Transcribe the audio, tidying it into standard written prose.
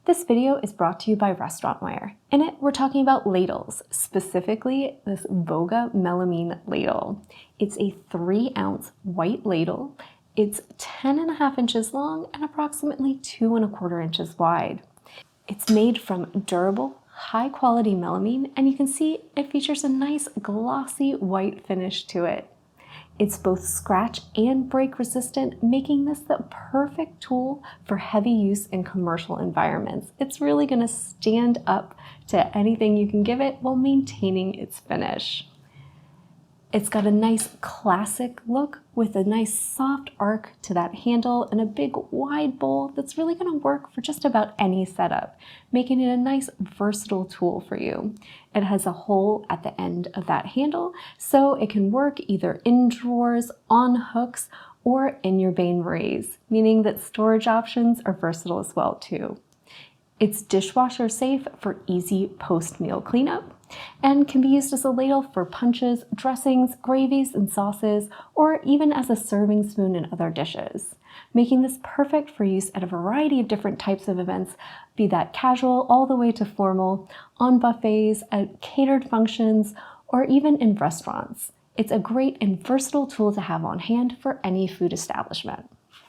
This video is brought to you by Restaurantware. In it, we're talking about ladles, specifically this Voga Melamine ladle. It's a 3-ounce white ladle. It's 10.5 inches long and approximately 2.25 inches wide. It's made from durable, high-quality melamine, and you can see it features a nice glossy white finish to it. It's both scratch and break resistant, making this the perfect tool for heavy use in commercial environments. It's really going to stand up to anything you can give it while maintaining its finish. It's got a nice classic look with a nice soft arc to that handle and a big wide bowl that's really going to work for just about any setup, making it a nice versatile tool for you. It has a hole at the end of that handle, so it can work either in drawers, on hooks, or in your bain-maries, meaning that storage options are versatile as well too. It's dishwasher safe for easy post-meal cleanup and can be used as a ladle for punches, dressings, gravies, and sauces, or even as a serving spoon in other dishes, making this perfect for use at a variety of different types of events, be that casual all the way to formal, on buffets, at catered functions, or even in restaurants. It's a great and versatile tool to have on hand for any food establishment.